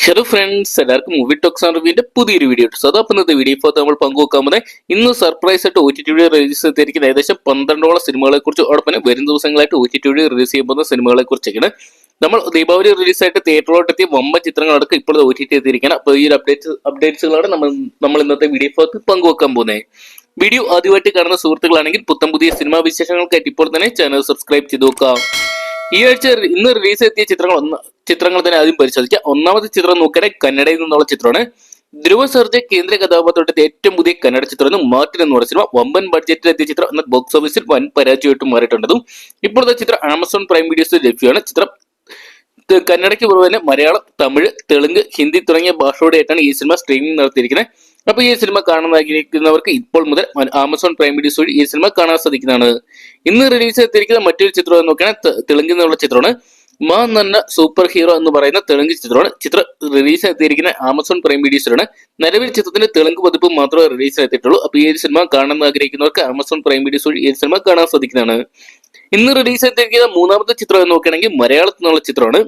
Hello friends, എല്ലാവർക്കും movie talks and റിവ്യൂവിന്റെ പുതിയൊരു video ഇട്ടു. അതപ്പോൾ ഇന്നത്തെ വീഡിയോ ഇപ്പോൾ നമ്മൾ പങ്കുവെക്കാൻ പോകുന്നത് ഇന്ന് സർപ്രൈസ് ആയിട്ട് OTT റിലീസ് ചെയ്തിരിക്കുന്ന ഏകദേശം 12ഓളം സിനിമകളെ കുറിച്ച് അതോടൊപ്പം വരും ദിവസങ്ങളായിട്ട് OTT റിലീസ് ചെയ്യുന്ന സിനിമകളെ കുറിച്ചൊക്കെയാണ്. നമ്മൾ ദീപാവലി റിലീസായിട്ട് തിയേറ്ററിലോട്ട് എത്തിയ വമ്പൻ ചിത്രങ്ങളടക്കം ഇപ്പോൾ OTT എത്തിയിരിക്കണം. അപ്പോൾ ഈ ഒരു അപ്ഡേറ്റ്സുകളാണ് നമ്മൾ ഇന്നത്തെ വീഡിയോ പങ്കുവെക്കാൻ പോകുന്നത്. വീഡിയോ ആദ്യമായിട്ട് കാണുന്ന സുഹൃത്തുക്കളാണെങ്കിൽ പുത്തം പുതിയ സിനിമാ വിശേഷങ്ങൾക്കായിട്ട് ഇപ്പോൾ തന്നെ ചാനൽ സബ്സ്ക്രൈബ് ചെയ്ത് നോക്കാം. ഈ ആഴ്ച ഇന്ന് റിലീസ് എത്തിയ ചിത്രങ്ങൾ തന്നെ ആദ്യം പരിശോധിക്കാം. ഒന്നാമത്തെ ചിത്രം നോക്കുകയാണെങ്കിൽ കന്നഡയിൽ നിന്നുള്ള ചിത്രമാണ്. ധ്രുവ സർജ കേന്ദ്ര കഥാപാത്രത്തിന്റെ ഏറ്റവും പുതിയ കന്നഡ ചിത്രമാണ് മാർട്ടിൻ എന്ന് പറയുന്ന സിനിമ. വമ്പൻ ബഡ്ജറ്റിൽ എത്തിയ ചിത്രം എന്നാൽ ബോക്സ് ഓഫീസിൽ വൻ പരാജയമായിട്ട് മാറിയിട്ടുണ്ടതും. ഇപ്പോഴത്തെ ചിത്രം ആമസോൺ പ്രൈം വീഡിയോസിൽ ലഭ്യമാണ്. ചിത്രം കന്നഡയ്ക്ക് പുറമെ തന്നെ മലയാളം, തമിഴ്, തെലുങ്ക്, ഹിന്ദി തുടങ്ങിയ ഭാഷയോടെയായിട്ടാണ് ഈ സിനിമ സ്ട്രീമിംഗ് നടത്തിയിരിക്കുന്നത്. അപ്പൊ ഈ സിനിമ കാണാൻ ആഗ്രഹിക്കുന്നവർക്ക് ഇപ്പോൾ മുതൽ ആമസോൺ പ്രൈം വീഡിയോസ് വഴി ഈ സിനിമ കാണാൻ സാധിക്കുന്നതാണ്. ഇന്ന് റിലീസ് ചെയ്തിരിക്കുന്ന മറ്റൊരു ചിത്രം എന്ന് നോക്കുകയാണെങ്കിൽ തെലുങ്കിൽ നിന്നുള്ള ചിത്രമാണ്. മാ നന്ന സൂപ്പർ ഹീറോ എന്ന് പറയുന്ന തെലുങ്ക് ചിത്രമാണ്. ചിത്രം റിലീസ് എത്തിയിരിക്കുന്ന ആമസോൺ പ്രൈം വീഡിയോസിലാണ്. നിലവിൽ ചിത്രത്തിന്റെ തെലുങ്ക് പതിപ്പ് മാത്രമേ റിലീസ് എത്തിയിട്ടുള്ളൂ. അപ്പൊ ഈ സിനിമ കാണാൻ ആഗ്രഹിക്കുന്നവർക്ക് ആമസോൺ പ്രൈം വീഡിയോസ് വഴി ഈ സിനിമ കാണാൻ സാധിക്കുന്നതാണ്. ഇന്ന് റിലീസ് എത്തിയിരിക്കുന്ന മൂന്നാമത്തെ ചിത്രം എന്ന് നോക്കുകയാണെങ്കിൽ മലയാളത്തിൽ നിന്നുള്ള ചിത്രമാണ്.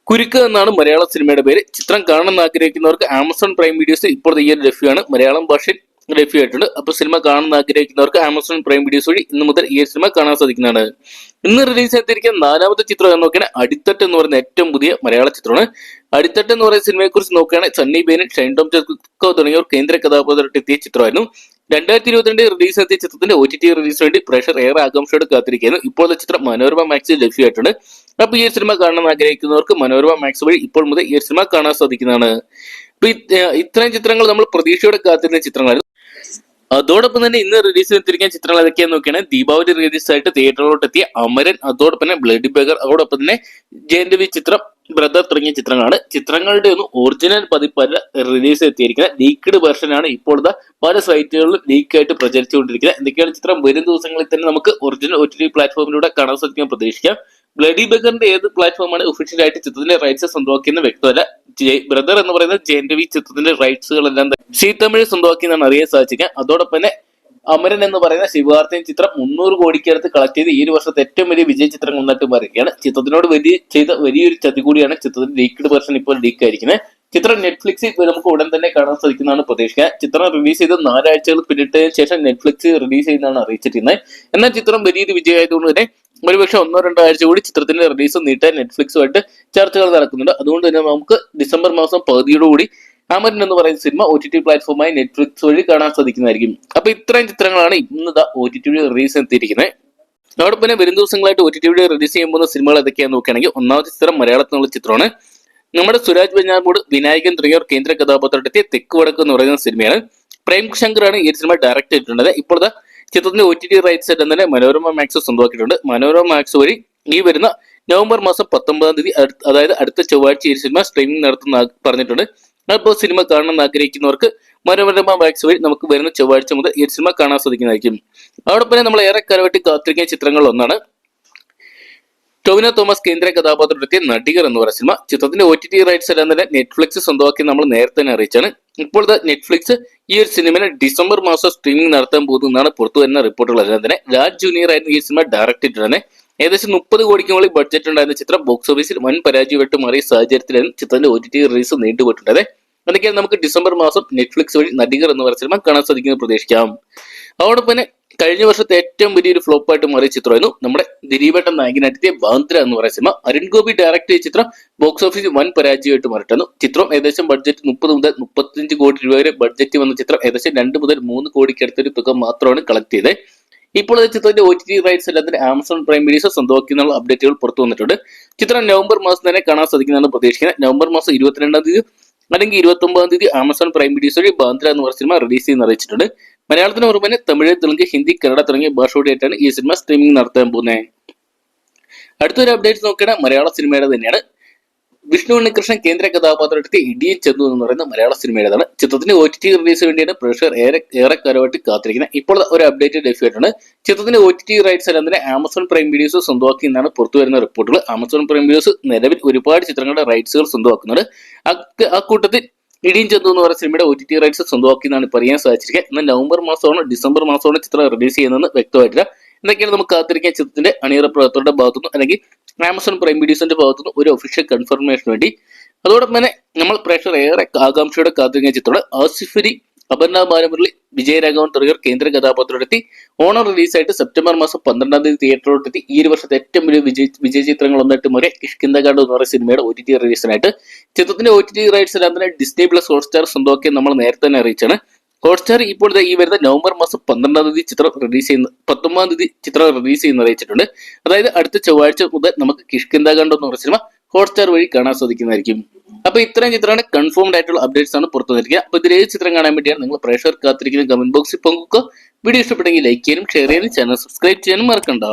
കുരുക്ക് എന്നാണ് മലയാള സിനിമയുടെ പേര്. ചിത്രം കാണാൻ ആഗ്രഹിക്കുന്നവർക്ക് ആമസോൺ പ്രൈം വീഡിയോസ് ഇപ്പോൾ ഈ ലഭ്യമാണ്. മലയാളം ഭാഷയിൽ ലഭ്യമായിട്ടുണ്ട്. അപ്പൊ സിനിമ കാണാൻ ആഗ്രഹിക്കുന്നവർക്ക് ആമസോൺ പ്രൈം വീഡിയോസ് വഴി ഇന്ന് മുതൽ ഈ സിനിമ കാണാൻ സാധിക്കുന്നതാണ്. ഇന്ന് റിലീസ് ചെയ്തിരിക്കുന്ന നാലാമത്തെ ചിത്രം എന്ന് നോക്കിയാൽ അടിത്തട്ട് എന്ന് പറയുന്ന ഏറ്റവും പുതിയ മലയാള ചിത്രമാണ്. അടിത്തട്ട് എന്ന് പറയുന്ന സിനിമയെ കുറിച്ച് നോക്കുകയാണെങ്കിൽ സണ്ണി ബേനറ്റ്, ഷൈൻ ടോം ചാക്കോ തുടങ്ങിയവർ കേന്ദ്ര കഥാപാത്രമായിട്ട് എത്തിയ ചിത്രമായിരുന്നു. 2022 റിലീസ് എത്തിയ ചിത്രത്തിന്റെ OTT റിലീസിന് വേണ്ടി പ്രേക്ഷകർ ഏറെ ആകാംക്ഷയോടെ കാത്തിരിക്കുന്നു. ഇപ്പോഴത്തെ ചിത്രം മനോരമ മാക്സിൽ ലഭ്യമായിട്ടുണ്ട്. അപ്പൊ ഈ സിനിമ കാണാൻ ആഗ്രഹിക്കുന്നവർക്ക് മനോരമ മാക്സ് വഴി ഇപ്പോൾ മുതൽ ഈ സിനിമ കാണാൻ സാധിക്കുന്നതാണ്. അപ്പൊ ഇത്രയും ചിത്രങ്ങൾ നമ്മൾ പ്രതീക്ഷയോടെ കാത്തിരുന്ന ചിത്രങ്ങളായിരുന്നു. അതോടൊപ്പം തന്നെ ഇന്ന് റിലീസ് ചെയ്തിരിക്കുന്ന ചിത്രങ്ങൾ ഏതൊക്കെയാന്ന് നോക്കിയാണ് ദീപാവലി റിലീസ് ആയിട്ട് തിയേറ്ററിലോട്ട് എത്തിയ അമരൻ, അതോടൊപ്പം തന്നെ ബ്ലഡി ബഗർ, അതോടൊപ്പം തന്നെ ജയന്റവി ചിത്രം, ബ്രദർ തുടങ്ങിയ ചിത്രങ്ങളാണ്. ചിത്രങ്ങളുടെ ഒന്നും ഒറിജിനൽ പതിപ്പല്ല റിലീസ് എത്തിയിരിക്കുന്നത്. ലീക്ക്ഡ് വെർഷനാണ് ഇപ്പോൾ പല സൈറ്റുകളിലും ലീക്കായിട്ട് പ്രചരിച്ചുകൊണ്ടിരിക്കുന്നത്. എന്തൊക്കെയാണ് ചിത്രം വരും ദിവസങ്ങളിൽ തന്നെ നമുക്ക് ഒറിജിനൽ OTT പ്ലാറ്റ്ഫോമിലൂടെ കാണാൻ സാധിക്കാൻ പ്രതീക്ഷിക്കാം. ബ്ലഡി ബഗറിന്റെ ഏത് പ്ലാറ്റ്ഫോമാണ് ഒഫീഷ്യൽ ആയിട്ട് ചിത്രത്തിന്റെ റൈറ്റ്സ് സ്വന്തമാക്കിയെന്ന് വ്യക്തമല്ല. ബ്രദർ എന്ന് പറയുന്ന ജയന്റവി ചിത്രത്തിന്റെ റൈറ്റ്സുകളെല്ലാം സീ തമിഴ് സ്വന്തമാക്കിയെന്നാണ് അറിയാൻ സാധിക്കുക. അതോടൊപ്പം തന്നെ അമരൻ എന്ന് പറയുന്ന ശിവകാർത്തികൻ ചിത്രം 300 കോടിക്കടുത്ത് കളക്ട് ചെയ്ത് ഈ ഒരു വർഷത്തെ ഏറ്റവും വലിയ വിജയ ചിത്രം ഒന്നിട്ട് മാറുകയാണ്. ചിത്രത്തിനോട് വലിയൊരു ചതി കൂടിയാണ് ചിത്രത്തിന്റെ ലീക്ക്ഡ് വെർഷൻ ഇപ്പോൾ ലീക്ക് ആയിരിക്കുന്നത്. ചിത്രം നെറ്റ്ഫ്ലിക്സിൽ നമുക്ക് ഉടൻ തന്നെ കാണാൻ സാധിക്കുന്നതാണ് പ്രതീക്ഷിക്കുക. ചിത്രം റിലീസ് ചെയ്ത് 4 ആഴ്ചകൾ പിന്നിട്ടതിന് ശേഷം നെറ്റ്ഫ്ലിക്സ് റിലീസ് ചെയ്യുന്നതാണ് അറിയിച്ചിരിക്കുന്നത്. എന്നാൽ ചിത്രം വലിയൊരു വിജയമായതുകൊണ്ട് തന്നെ ഒരുപക്ഷെ 1-2 ആഴ്ച കൂടി ചിത്രത്തിന്റെ റിലീസ് നീട്ടാൻ നെറ്റ്ഫ്ലിക്സുമായിട്ട് ചർച്ചകൾ നടക്കുന്നുണ്ട്. അതുകൊണ്ട് തന്നെ നമുക്ക് ഡിസംബർ മാസം പകുതിയോടുകൂടി അമരൻ എന്ന് പറയുന്ന സിനിമ OTT പ്ലാറ്റ്ഫോമായി നെറ്റ്ഫ്ലിക്സ് വഴി കാണാൻ സാധിക്കുന്നതായിരിക്കും. അപ്പൊ ഇത്രയും ചിത്രങ്ങളാണ് ഇന്ന് OTT റിലീസ് എത്തിയിരിക്കുന്നത്. അതോടൊപ്പം തന്നെ വരും ദിവസങ്ങളായിട്ട് OTT റിലീസ് ചെയ്യുമ്പോൾ സിനിമകൾ ഏതൊക്കെയാന്ന് നോക്കുകയാണെങ്കിൽ ഒന്നാമത്തെ ചിത്രം മലയാളത്തിലുള്ള ചിത്രമാണ്. നമ്മുടെ സുരാജ് വെഞ്ഞാറമൂട്, വിനായകൻ തുടങ്ങിയവർ കേന്ദ്ര കഥാപാത്രത്തെത്തിയ തെക്ക് വടക്ക് എന്ന് പറയുന്ന സിനിമയാണ്. പ്രേം ശങ്കറാണ് ഈ സിനിമ ഡയറക്ട് ചെയ്തിട്ടുള്ളത്. ഇപ്പോഴത്തെ ചിത്രത്തിന്റെ OTT റൈറ്റ്സ് എല്ലാം തന്നെ മനോരമ മാക്സ് സ്വന്തമാക്കിയിട്ടുണ്ട്. മനോരമ മാക്സ് വഴി ഈ വരുന്ന നവംബർ മാസം 19 അതായത് അടുത്ത ചൊവ്വാഴ്ച ഈ സിനിമ സ്ട്രീമിംഗ് നടത്തുന്ന പറഞ്ഞിട്ടുണ്ട്. അപ്പോൾ സിനിമ കാണാൻ ആഗ്രഹിക്കുന്നവർക്ക് മനോരമ മാക്സ് വഴി നമുക്ക് വരുന്ന ചൊവ്വാഴ്ച മുതൽ ഈ സിനിമ കാണാൻ സാധിക്കുന്നതായിരിക്കും. അതോടൊപ്പം നമ്മൾ ഏറെ കാലമായിട്ട് കാത്തിരിക്കുന്ന ചിത്രങ്ങളിൽ ഒന്നാണ് ടൊവിനോ തോമസ് കേന്ദ്ര കഥാപാത്രത്തെത്തിയ നടികർ എന്ന് പറയുന്ന സിനിമ. ചിത്രത്തിന്റെ OTT റൈറ്റ്സ് എല്ലാം തന്നെ നെറ്റ്ഫ്ലിക്സ് സ്വന്തമാക്കി നമ്മൾ നേരത്തെ തന്നെ അറിയിച്ചാണ്. ഇപ്പോഴത്തെ നെറ്റ്ഫ്ലിക്സ് ഈ ഒരു സിനിമയെ ഡിസംബർ മാസം സ്ട്രീമിംഗ് നടത്താൻ പോകുന്നതാണ് പുറത്തു വരുന്ന റിപ്പോർട്ടുകളെല്ലാം തന്നെ. രാജ് ജൂനിയർ ആയിരുന്നു ഈ സിനിമ ഡയറക്ട് ചെയ്തിട്ടുള്ളത്. ഏകദേശം 30 കോടിക്ക് മുകളിൽ ബഡ്ജറ്റ് ഉണ്ടായിരുന്ന ചിത്രം ബോക്സ് ഓഫീസിൽ വൻ പരാജയമായിട്ട് മാറിയ സാഹചര്യത്തിലാണ് ചിത്രത്തിന്റെ OTT റിലീസ് നീണ്ടുപോയിട്ടുള്ളത്. അതൊക്കെയാണ് നമുക്ക് ഡിസംബർ മാസം നെറ്റ്ഫ്ലിക്സ് വഴി നടികർ എന്ന് പറയുന്ന സിനിമ കാണാൻ സാധിക്കുന്നത് പ്രതീക്ഷിക്കാം. അതോടൊപ്പം തന്നെ കഴിഞ്ഞ വർഷത്തെ ഏറ്റവും വലിയൊരു ഫ്ലോപ്പായിട്ട് മാറിയ ചിത്രമായിരുന്നു നമ്മുടെ ദിലീപേട്ടൻ നായകനായിട്ടെത്തിയ ബാന്ദ്ര എന്ന് പറയുന്ന സിനിമ. അരുൺ ഗോപി ഡയറക്ട് ചെയ്ത ചിത്രം ബോക്സ് ഓഫീസിൽ വൻ പരാജയമായിട്ട് മാറിയിട്ടായിരുന്നു. ചിത്രം ഏകദേശം ബഡ്ജറ്റ് 30 മുതൽ 35 കോടി രൂപ വരെ ബഡ്ജറ്റ് വന്ന ചിത്രം ഏകദേശം 2 മുതൽ 3 കോടിക്കടുത്തൊരു തുക മാത്രമാണ് കളക്ട് ചെയ്തത്. ഇപ്പോൾ ചിത്രത്തിന്റെ OTT റൈറ്റ്സ് എല്ലാത്തിനും ആമസോൺ പ്രൈം വീഡിയോസ് സ്വന്തമാക്കിയുള്ള അപ്ഡേറ്റുകൾ പുറത്തു വന്നിട്ടുണ്ട്. ചിത്രം നവംബർ മാസം തന്നെ കാണാൻ സാധിക്കുന്നതാണ് പ്രതീക്ഷിക്കുന്നത്. നവംബർ മാസം 22-ാം തീയതി അല്ലെങ്കിൽ 29-ാം തീയതി ആമസോൺ പ്രൈം വീഡിയോസ് വഴി ബാന്ദ്ര എന്ന് പറയുന്ന സിനിമ റിലീസ് ചെയ്യുന്ന അറിയിച്ചിട്ടുണ്ട്. മലയാളത്തിന് പുറമെ തമിഴ്, തെലുങ്ക്, ഹിന്ദി, കന്നഡ തുടങ്ങിയ ഭാഷയോടെയായിട്ടാണ് ഈ സിനിമ സ്ട്രീമിംഗ് നടത്താൻ പോകുന്നത്. അടുത്തൊരു അപ്ഡേറ്റ് നോക്കുകയാണെങ്കിൽ മലയാള സിനിമയുടെ തന്നെയാണ്. വിഷ്ണു ഉണ്ണികൃഷ്ണൻ കേന്ദ്ര കഥാപാത്രത്തെ ഇടിയൻ ചെന്നു എന്ന് പറയുന്ന മലയാള സിനിമയുടേതാണ്. ചിത്രത്തിന്റെ OTT റിലീസ് വേണ്ടിയാണ് പ്രേക്ഷകർ ഏറെ കാലമായിട്ട് കാത്തിരിക്കുന്നത്. ഇപ്പോൾ ഒരു അപ്ഡേറ്റ് ലഭ്യമായിട്ടാണ്. ചിത്രത്തിന്റെ OTT റൈറ്റ്സ് എല്ലാം തന്നെ ആമസോൺ പ്രൈം വീഡിയോസ് സ്വന്തമാക്കി എന്നാണ് പുറത്തു വരുന്ന റിപ്പോർട്ടുകൾ. ആമസോൺ പ്രൈം വീഡിയോസ് നിലവിൽ ഒരുപാട് ചിത്രങ്ങളുടെ റൈറ്റ്സുകൾ സ്വന്തമാക്കുന്നുണ്ട്. ആ കൂട്ടത്തിൽ ഇടിയൻ ചെന്നു എന്ന് പറയുന്ന സിനിമയുടെ OTT റൈറ്റ്സ് സ്വന്തമാക്കി എന്നാണ് ഇപ്പോൾ അറിയാൻ സാധിച്ചിരിക്കുന്നത്. എന്നാൽ നവംബർ മാസമാണോ ഡിസംബർ മാസമാണോ ചിത്രം റിലീസ് ചെയ്യുന്നതെന്ന് വ്യക്തമായിട്ടില്ല. എന്തൊക്കെയാണ് നമുക്ക് കാത്തിരിക്കാൻ ചിത്രത്തിന്റെ അണിയറ പ്രവർത്തകരുടെ ഭാഗത്തുനിന്ന് അല്ലെങ്കിൽ ആമസോൺ പ്രൈം വീഡിയോസിന്റെ ഭാഗത്തുനിന്ന് ഒരു ഒഫീഷ്യൽ കൺഫർമേഷന് വേണ്ടി അതോടൊപ്പം തന്നെ നമ്മൾ പ്രേക്ഷകർ ഏറെ ആകാംക്ഷയോടെ കാത്തിരിക്കുന്ന ചിത്രമാണ് ആസിഫ് അലി, അപർണ ബാലമുരളി, വിജയരാഘവൻ തുടങ്ങിയവർ കേന്ദ്ര കഥാപാത്രമെത്തി ഓണം റിലീസായിട്ട് സെപ്റ്റംബർ മാസം 12-ാം തീയതി തിയേറ്ററിലോട്ടെത്തി. ഈ ഒരു വർഷത്തെ ഏറ്റവും വലിയ വിജയ ചിത്രങ്ങൾ ഒന്നായിട്ട് മാറിയ കിഷ്കിന്ധകാണ്ഡ് എന്ന് പറയുന്ന സിനിമയുടെ OTT റിലീസിനായിട്ട് ചിത്രത്തിന്റെ OTT റൈറ്റ്സ് എല്ലാം തന്നെ ഡിസ്നി പ്ലസ് ഹോട്ട്സ്റ്റാർ സ്വന്തമാക്കി നമ്മൾ നേരത്തെ തന്നെ അറിയിച്ചാണ്. ഹോട്ട്സ്റ്റാർ ഇപ്പോൾ ഈ വരുന്ന നവംബർ മാസം 12-ാം തീയതി ചിത്രം റിലീസ് ചെയ്യുന്ന 19-ാം തീയതി ചിത്രം റിലീസ് ചെയ്യുന്ന അറിയിച്ചിട്ടുണ്ട്. അതായത് അടുത്ത ചൊവ്വാഴ്ച മുതൽ നമുക്ക് കിഷ്കിന്ധകാണ്ഡ് എന്ന് പറയുന്ന സിനിമ ഹോട്ട്സ്റ്റാർ വഴി കാണാൻ സാധിക്കുന്നതായിരിക്കും. അപ്പൊ ഇത്രയും ചിത്രമാണ് കൺഫേംഡ് ആയിട്ടുള്ള അപ്ഡേറ്റ്സ് ആണ് പുറത്തു വന്നിരിക്കുക. അപ്പൊ ഇതിൽ ഏത് ചിത്രം കാണാൻ വേണ്ടിയാണ് നിങ്ങൾ പ്രേക്ഷകർ കാത്തിരിക്കുന്ന കമന്റ് ബോക്സിൽ പങ്കുവെക്കുക. വീഡിയോ ഇഷ്ടപ്പെട്ടെങ്കിൽ ലൈക്ക് ചെയ്യാനും ഷെയർ ചെയ്യാനും ചാനൽ സബ്സ്ക്രൈബ് ചെയ്യാനും മറക്കണ്ട.